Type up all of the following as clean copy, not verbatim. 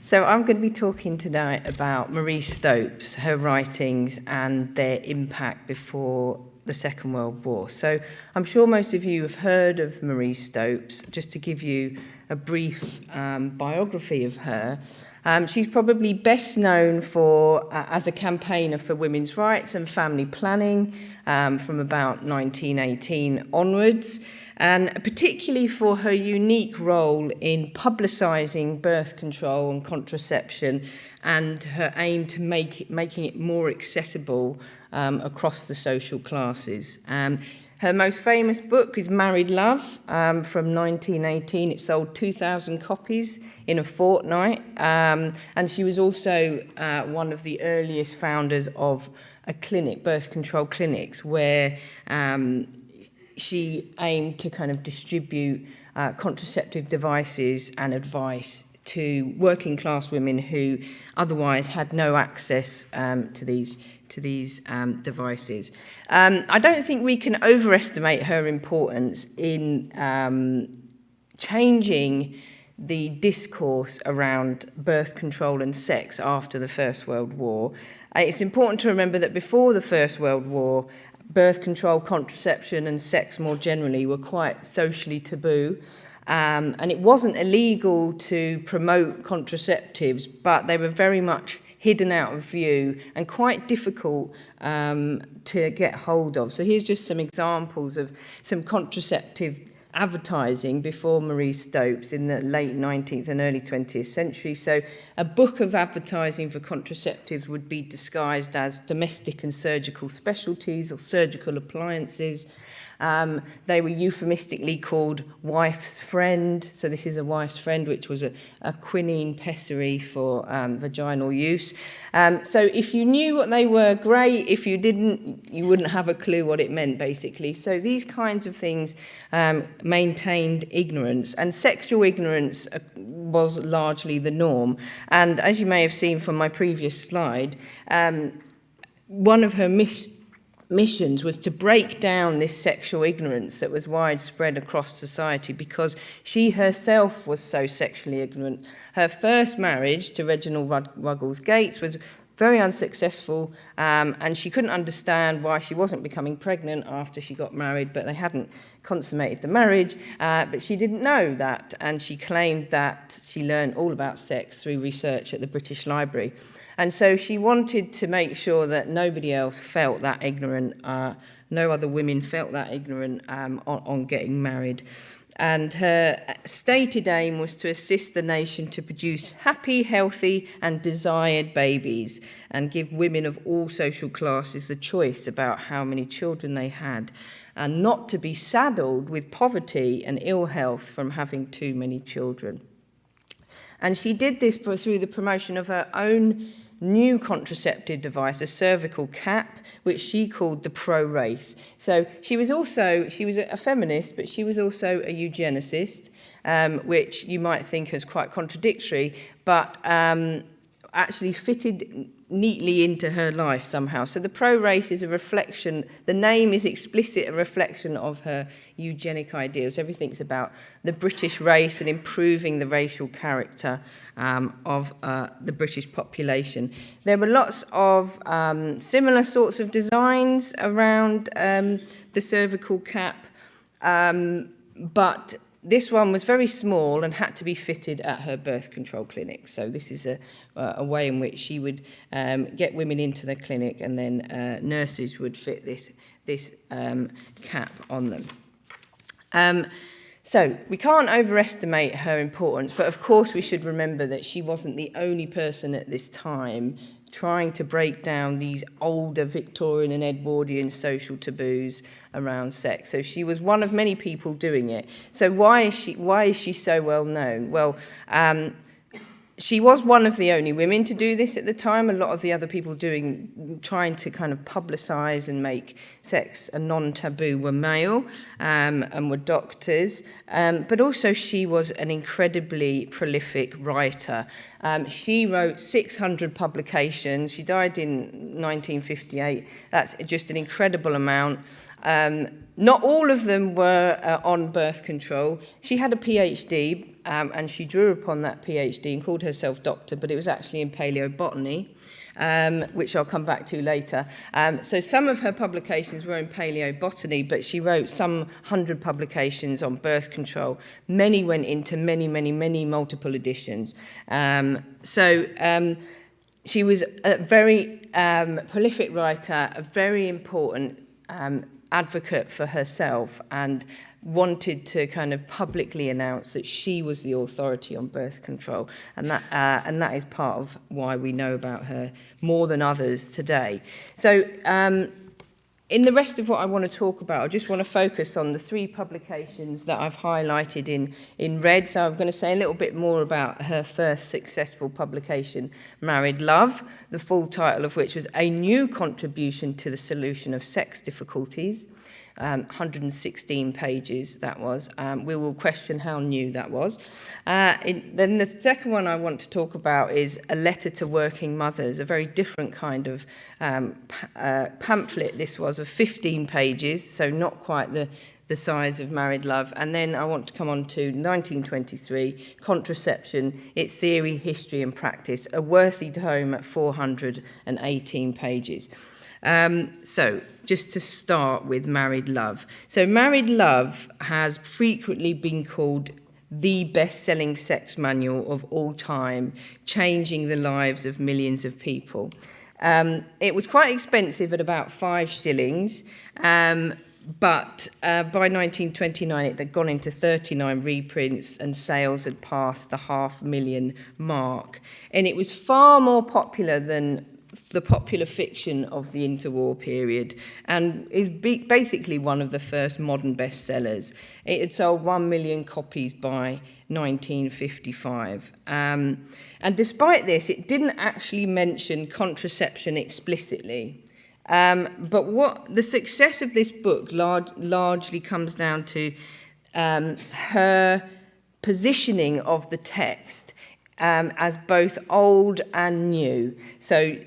So I'm going to be talking tonight about Marie Stopes, her writings and their impact before the Second World War. So I'm sure most of you have heard of Marie Stopes. Just to give you a brief biography of her, she's probably best known for as a campaigner for women's rights and family planning from about 1918 onwards, and particularly for her unique role in publicising birth control and contraception and her aim to making it more accessible across the social classes. Her most famous book is Married Love from 1918. It sold 2,000 copies in a fortnight, and she was also one of the earliest founders of a clinic, birth control clinics, where she aimed to kind of distribute contraceptive devices and advice to working class women who otherwise had no access to these devices. I don't think we can overestimate her importance in changing the discourse around birth control and sex after the First World War. It's important to remember that before the First World War, birth control, contraception and sex more generally were quite socially taboo. And it wasn't illegal to promote contraceptives, but they were very much hidden out of view and quite difficult to get hold of. So here's just some examples of some contraceptive advertising before Marie Stopes in the late 19th and early 20th century. So a book of advertising for contraceptives would be disguised as domestic and surgical specialties or surgical appliances. They were euphemistically called wife's friend. So this is a wife's friend, which was a quinine pessary for vaginal use. So if you knew what they were, great. If you didn't, you wouldn't have a clue what it meant, basically. So these kinds of things maintained ignorance, and sexual ignorance was largely the norm. And as you may have seen from my previous slide, one of her missions was to break down this sexual ignorance that was widespread across society, because she herself was so sexually ignorant. Her first marriage to Reginald Ruggles Gates was very unsuccessful, and she couldn't understand why she wasn't becoming pregnant after she got married, but they hadn't consummated the marriage, but she didn't know that, and she claimed that she learned all about sex through research at the British Library. And so she wanted to make sure that nobody else felt that ignorant, no other women felt that ignorant on getting married. And her stated aim was to assist the nation to produce happy, healthy and desired babies, and give women of all social classes the choice about how many children they had, and not to be saddled with poverty and ill health from having too many children. And she did this through the promotion of her own new contraceptive device, a cervical cap, which she called the pro-race. So she was a feminist, but she was also a eugenicist, which you might think is quite contradictory, but actually fitted neatly into her life somehow. So the pro-race is a reflection, the name is explicit, a reflection of her eugenic ideals. Everything's about the British race and improving the racial character of the British population. There were lots of similar sorts of designs around the cervical cap, but this one was very small and had to be fitted at her birth control clinic. So this is a way in which she would get women into the clinic, and then nurses would fit this cap on them. So we can't overestimate her importance, but of course we should remember that she wasn't the only person at this time trying to break down these older Victorian and Edwardian social taboos around sex. So she was one of many people doing it. So why is she so well known? Well, she was one of the only women to do this at the time. A lot of the other people trying to kind of publicise and make sex a non-taboo were male and were doctors. But also she was an incredibly prolific writer. She wrote 600 publications. She died in 1958. That's just an incredible amount. Not all of them were on birth control. She had a PhD, and she drew upon that PhD and called herself doctor, but it was actually in paleobotany, which I'll come back to later. So some of her publications were in paleobotany, but she wrote some 100 publications on birth control. Many went into many multiple editions. She was a very prolific writer, a very important advocate for herself, and wanted to kind of publicly announce that she was the authority on birth control, and that is part of why we know about her more than others today. So in the rest of what I want to talk about, I just want to focus on the 3 publications that I've highlighted in red. So I'm going to say a little bit more about her first successful publication, Married Love, the full title of which was A New Contribution to the Solution of Sex Difficulties. 116 pages that was. We will question how new that was. Then the second one I want to talk about is A Letter to Working Mothers, a very different kind of pamphlet this was, of 15 pages, so not quite the size of Married Love. And then I want to come on to 1923, Contraception, Its Theory, History and Practice, a worthy tome at 418 pages. So just to start with Married Love. So Married Love has frequently been called the best-selling sex manual of all time, changing the lives of millions of people. It was quite expensive at about 5 shillings, but by 1929 it had gone into 39 reprints and sales had passed the 500,000 mark. And it was far more popular than the popular fiction of the interwar period, and is basically one of the first modern bestsellers. It had sold 1 million copies by 1955. And despite this, it didn't actually mention contraception explicitly. But what the success of this book largely comes down to her positioning of the text as both old and new. So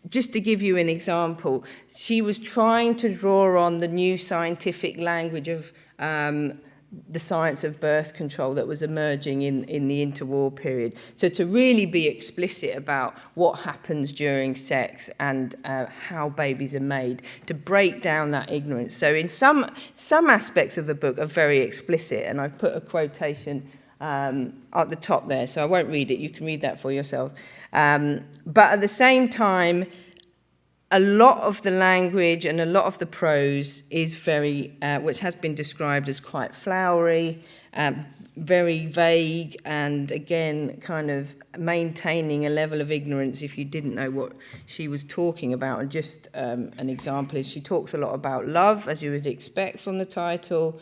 just to give you an example, she was trying to draw on the new scientific language of the science of birth control that was emerging in the interwar period. So to really be explicit about what happens during sex and how babies are made, to break down that ignorance. So in some aspects of the book are very explicit, and I've put a quotation at the top there, so I won't read it, you can read that for yourself. But at the same time, a lot of the language and a lot of the prose is very, which has been described as quite flowery, very vague, and again, kind of maintaining a level of ignorance if you didn't know what she was talking about. And just an example is she talks a lot about love, as you would expect from the title.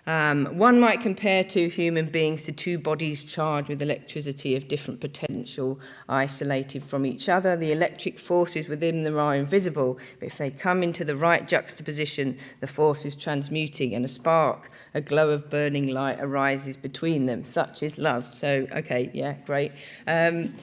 One might compare 2 human beings to 2 bodies charged with electricity of different potential, isolated from each other. The electric forces within them are invisible, but if they come into the right juxtaposition, the force is transmuting, and a spark, a glow of burning light arises between them. Such is love. So, okay, yeah, great. And,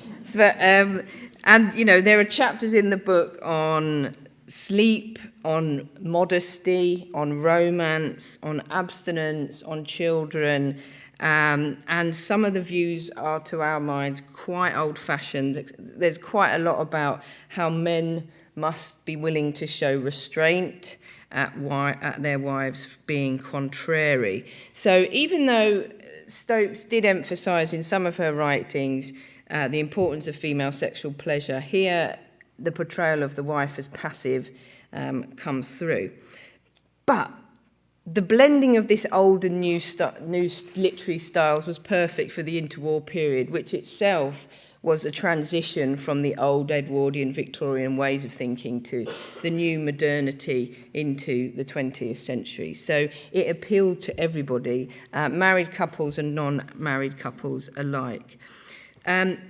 you know, there are chapters in the book on sleep, on modesty, on romance, on abstinence, on children, and some of the views are, to our minds, quite old-fashioned. There's quite a lot about how men must be willing to show restraint at their wives being contrary. So even though Stopes did emphasise in some of her writings the importance of female sexual pleasure, here the portrayal of the wife as passive comes through. But the blending of this old and new literary styles was perfect for the interwar period, which itself was a transition from the old Edwardian Victorian ways of thinking to the new modernity into the 20th century. So it appealed to everybody, married couples and non-married couples alike.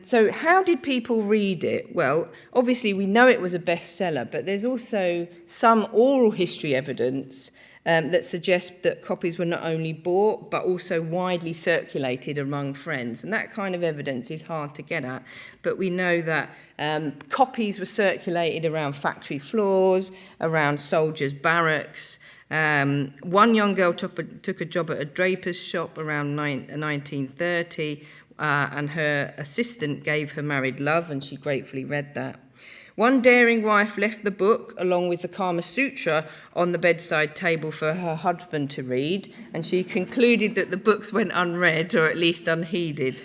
So how did people read it? Well, obviously we know it was a bestseller, but there's also some oral history evidence that suggest that copies were not only bought but also widely circulated among friends. And that kind of evidence is hard to get at, but we know that copies were circulated around factory floors, around soldiers' barracks. One young girl took a job at a draper's shop around 1930, and her assistant gave her married love, and she gratefully read that. One daring wife left the book along with the Kama Sutra on the bedside table for her husband to read, and she concluded that the books went unread, or at least unheeded.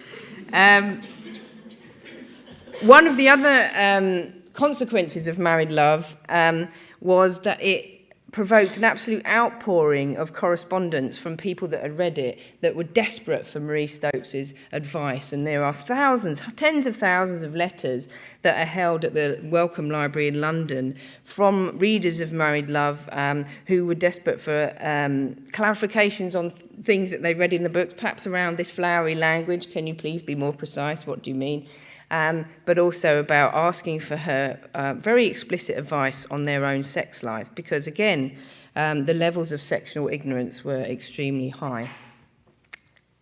One of the other consequences of married love was that it provoked an absolute outpouring of correspondence from people that had read it that were desperate for Marie Stopes's advice. And there are thousands, tens of thousands of letters that are held at the Wellcome Library in London from readers of Married Love who were desperate for clarifications on things that they read in the books, perhaps around this flowery language. Can you please be more precise? What do you mean? But also about asking for her very explicit advice on their own sex life, because again, the levels of sexual ignorance were extremely high.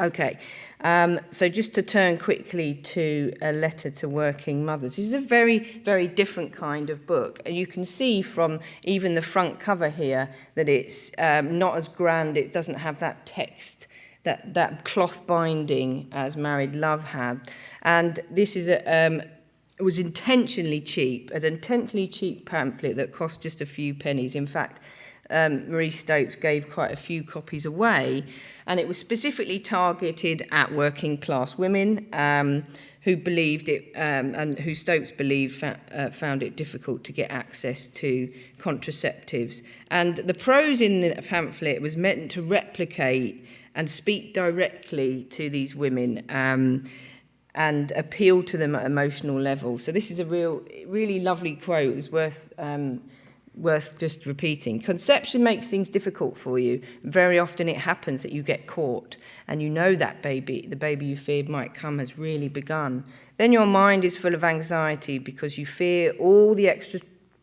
Okay, so just to turn quickly to A Letter to Working Mothers. This is a very, very different kind of book. And you can see from even the front cover here that it's not as grand, it doesn't have that text, that cloth binding as Married Love had. And this is it was intentionally cheap, an intentionally cheap pamphlet that cost just a few pennies. In fact, Marie Stopes gave quite a few copies away, and it was specifically targeted at working class women who believed it, and who Stopes believed found it difficult to get access to contraceptives. And the prose in the pamphlet was meant to replicate and speak directly to these women and appeal to them at emotional level. So this is a really lovely quote. It's worth just repeating. Conception makes things difficult for you. Very often it happens that you get caught and you know that the baby you feared might come has really begun. Then your mind is full of anxiety because you fear all the extra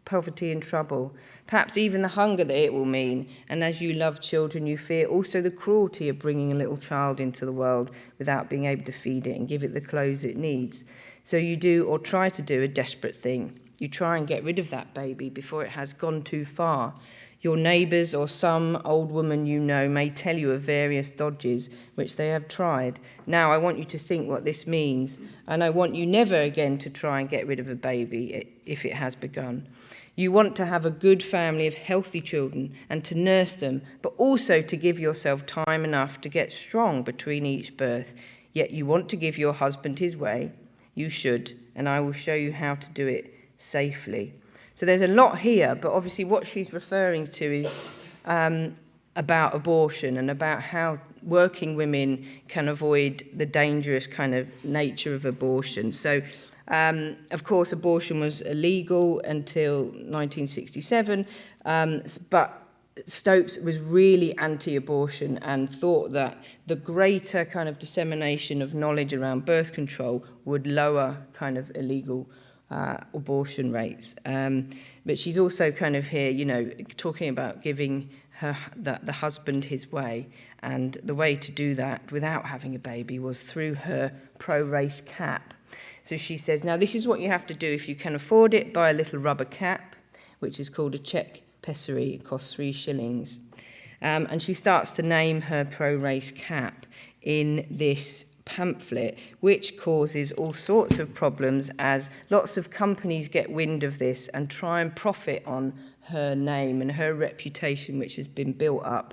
poverty and trouble, perhaps even the hunger that it will mean. And as you love children, you fear also the cruelty of bringing a little child into the world without being able to feed it and give it the clothes it needs. So you do, or try to do, a desperate thing. You try and get rid of that baby before it has gone too far. Your neighbours or some old woman you know may tell you of various dodges which they have tried. Now I want you to think what this means, and I want you never again to try and get rid of a baby if it has begun. You want to have a good family of healthy children and to nurse them, but also to give yourself time enough to get strong between each birth. Yet you want to give your husband his way. You should, and I will show you how to do it safely. So there's a lot here, but obviously what she's referring to is about abortion and about how working women can avoid the dangerous kind of nature of abortion. So of course, abortion was illegal until 1967, but Stopes was really anti-abortion and thought that the greater kind of dissemination of knowledge around birth control would lower kind of illegal abortion rates. But she's also kind of here, you know, talking about giving the husband his way, and the way to do that without having a baby was through her pro-race cap. So she says, now this is what you have to do if you can afford it. Buy a little rubber cap, which is called a Czech pessary. It costs 3 shillings. And she starts to name her pro-race cap in this pamphlet, which causes all sorts of problems as lots of companies get wind of this and try and profit on her name and her reputation, which has been built up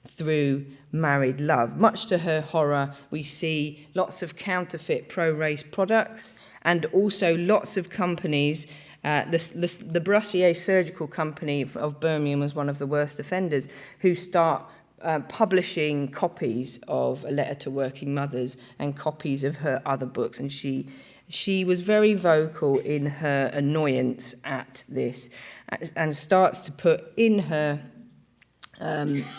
through Married Love. Much to her horror, we see lots of counterfeit pro-race products and also lots of companies. The Brassier Surgical Company of Birmingham was one of the worst offenders, who start publishing copies of A Letter to Working Mothers and copies of her other books. And she was very vocal in her annoyance at this and starts to put in her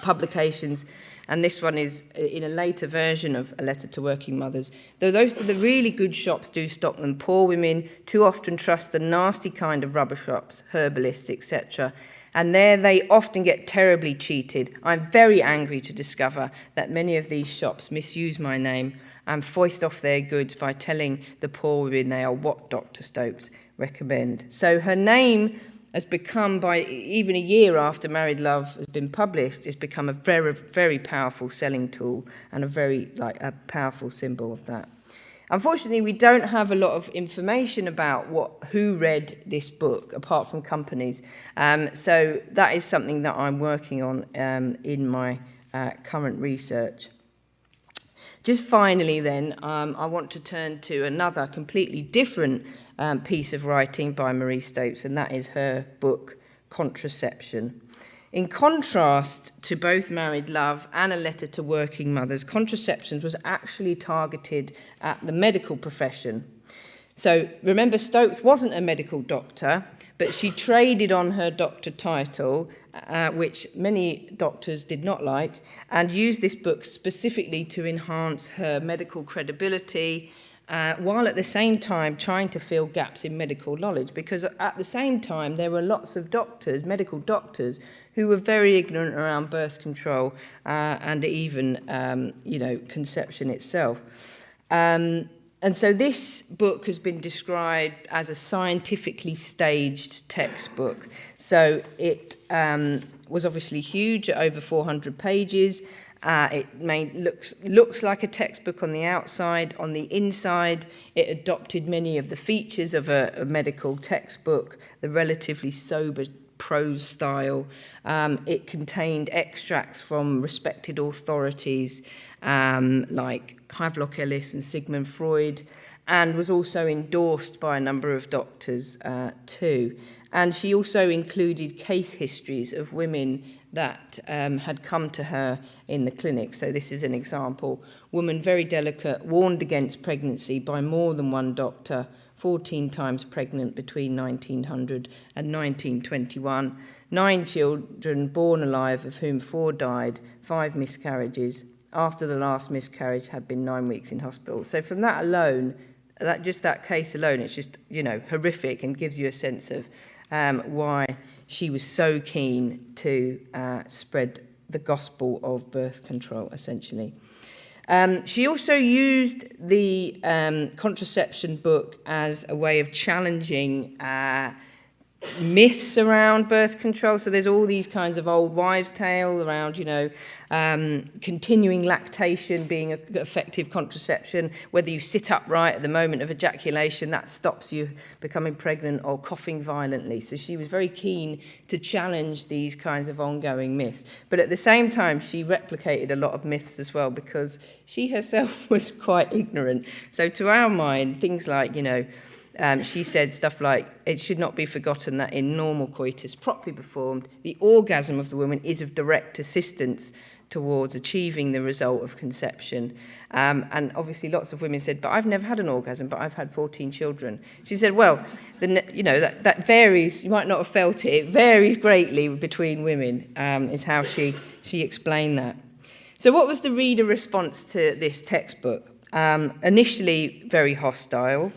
publications and this one is in a later version of A Letter to Working Mothers. Though those are the really good shops do stock them, poor women too often trust the nasty kind of rubber shops, herbalists, etc. And there they often get terribly cheated. I'm very angry to discover that many of these shops misuse my name and foist off their goods by telling the poor women they are what Dr. Stopes recommend. So her name has become, by even a year after Married Love has been published, it's become a very, very powerful selling tool and a powerful symbol of that. Unfortunately, we don't have a lot of information about who read this book, apart from companies. So that is something that I'm working on in my current research. Just finally then, I want to turn to another completely different piece of writing by Marie Stopes, and that is her book, Contraception. In contrast to both Married Love and A Letter to Working Mothers, Contraception was actually targeted at the medical profession. So remember, Stopes wasn't a medical doctor, but she traded on her doctor title, which many doctors did not like, and used this book specifically to enhance her medical credibility, while at the same time trying to fill gaps in medical knowledge, because at the same time there were lots of doctors, medical doctors, who were very ignorant around birth control and even, conception itself. And so this book has been described as a scientifically staged textbook. So it was obviously huge, at over 400 pages. It looks like a textbook on the outside. On the inside, it adopted many of the features of a medical textbook, the relatively sober prose style. It contained extracts from respected authorities like Havelock Ellis and Sigmund Freud, and was also endorsed by a number of doctors too. And she also included case histories of women that had come to her in the clinic. So this is an example. Woman, very delicate, warned against pregnancy by more than one doctor, 14 times pregnant between 1900 and 1921, 9 children born alive, of whom 4 died, 5 miscarriages. After the last miscarriage had been 9 weeks in hospital. So from that alone, that case alone, it's just, horrific, and gives you a sense of why she was so keen to spread the gospel of birth control, essentially. She also used the contraception book as a way of challenging myths around birth control. So there's all these kinds of old wives' tale around, continuing lactation being an effective contraception. Whether you sit upright at the moment of ejaculation, that stops you becoming pregnant, or coughing violently. So she was very keen to challenge these kinds of ongoing myths. But at the same time, she replicated a lot of myths as well, because she herself was quite ignorant. So to our mind, things like, she said stuff like, it should not be forgotten that in normal coitus properly performed, the orgasm of the woman is of direct assistance towards achieving the result of conception. And obviously lots of women said, but I've never had an orgasm, but I've had 14 children. She said, well, that varies. You might not have felt it. It varies greatly between women, is how she explained that. So what was the reader response to this textbook? Initially very hostile.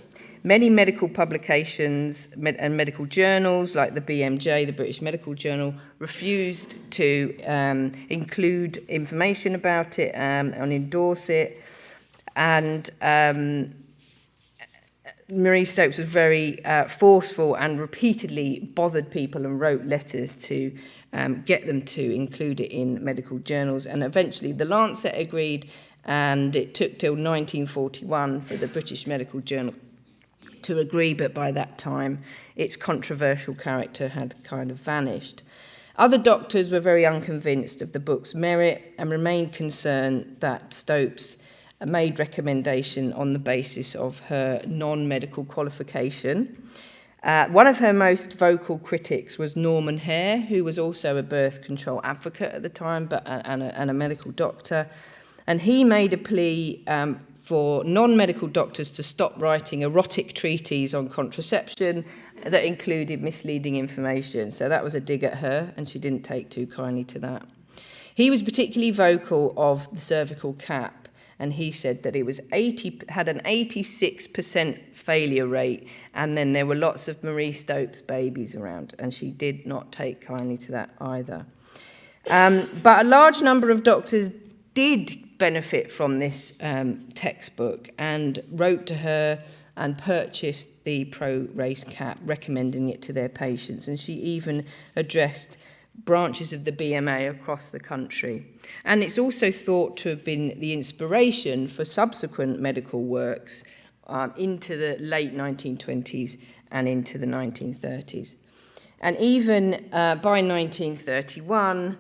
Many medical publications and medical journals, like the BMJ, the British Medical Journal, refused to include information about it and endorse it. And Marie Stopes was very forceful and repeatedly bothered people and wrote letters to get them to include it in medical journals. And eventually the Lancet agreed, and it took till 1941 for the British Medical Journal to agree, but by that time its controversial character had kind of vanished. Other doctors were very unconvinced of the book's merit and remained concerned that Stopes made recommendation on the basis of her non-medical qualification. One of her most vocal critics was Norman Hare, who was also a birth control advocate at the time, and a medical doctor. And he made a plea for non-medical doctors to stop writing erotic treatises on contraception that included misleading information. So that was a dig at her, and she didn't take too kindly to that. He was particularly vocal of the cervical cap, and he said that it was had an 86% failure rate, and then there were lots of Marie Stopes babies around, and she did not take kindly to that either. But a large number of doctors did benefit from this textbook and wrote to her and purchased the pro-race cap, recommending it to their patients. And she even addressed branches of the BMA across the country. And it's also thought to have been the inspiration for subsequent medical works into the late 1920s and into the 1930s. And even by 1931,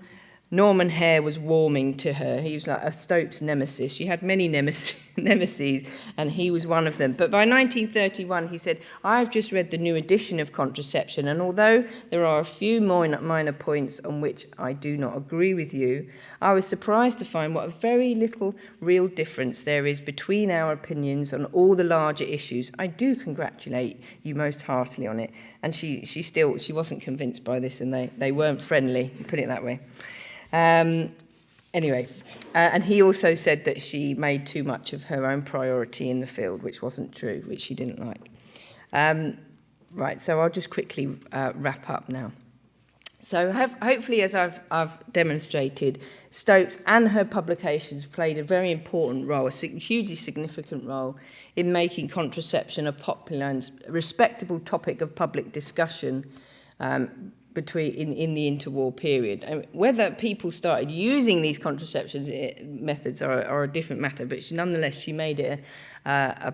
Norman Hare was warming to her. He was like a Stopes nemesis. She had many nemeses, and he was one of them. But by 1931, he said, "I've just read the new edition of Contraception, and although there are a few minor points on which I do not agree with you, I was surprised to find what a very little real difference there is between our opinions on all the larger issues. I do congratulate you most heartily on it." And she wasn't convinced by this, and they weren't friendly, put it that way. Anyway, and he also said that she made too much of her own priority in the field, which wasn't true, which she didn't like. Right, so I'll just quickly wrap up now. So hopefully, as I've demonstrated, Stopes and her publications played a very important role, a hugely significant role in making contraception a popular and respectable topic of public discussion in the interwar period. And whether people started using these contraception methods are a different matter, but nonetheless she made it a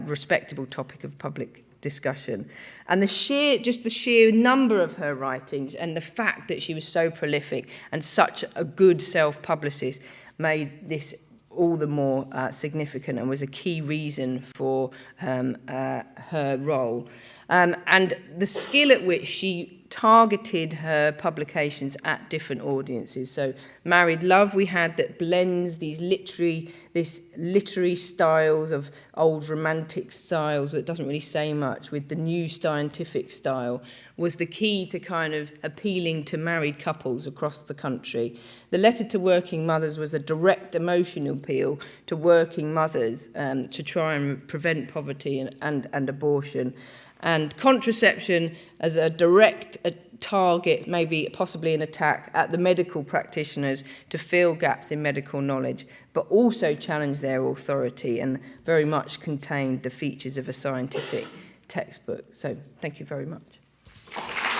respectable topic of public discussion. And the sheer number of her writings and the fact that she was so prolific and such a good self-publicist made this all the more significant and was a key reason for her role. And the skill at which she targeted her publications at different audiences. So Married Love we had that blends these literary styles of old romantic styles that doesn't really say much with the new scientific style, was the key to kind of appealing to married couples across the country. The Letter to Working Mothers was a direct emotional appeal to working mothers to try and prevent poverty and abortion. And Contraception as a direct target, maybe possibly an attack at the medical practitioners to fill gaps in medical knowledge, but also challenge their authority and very much contained the features of a scientific textbook. So thank you very much.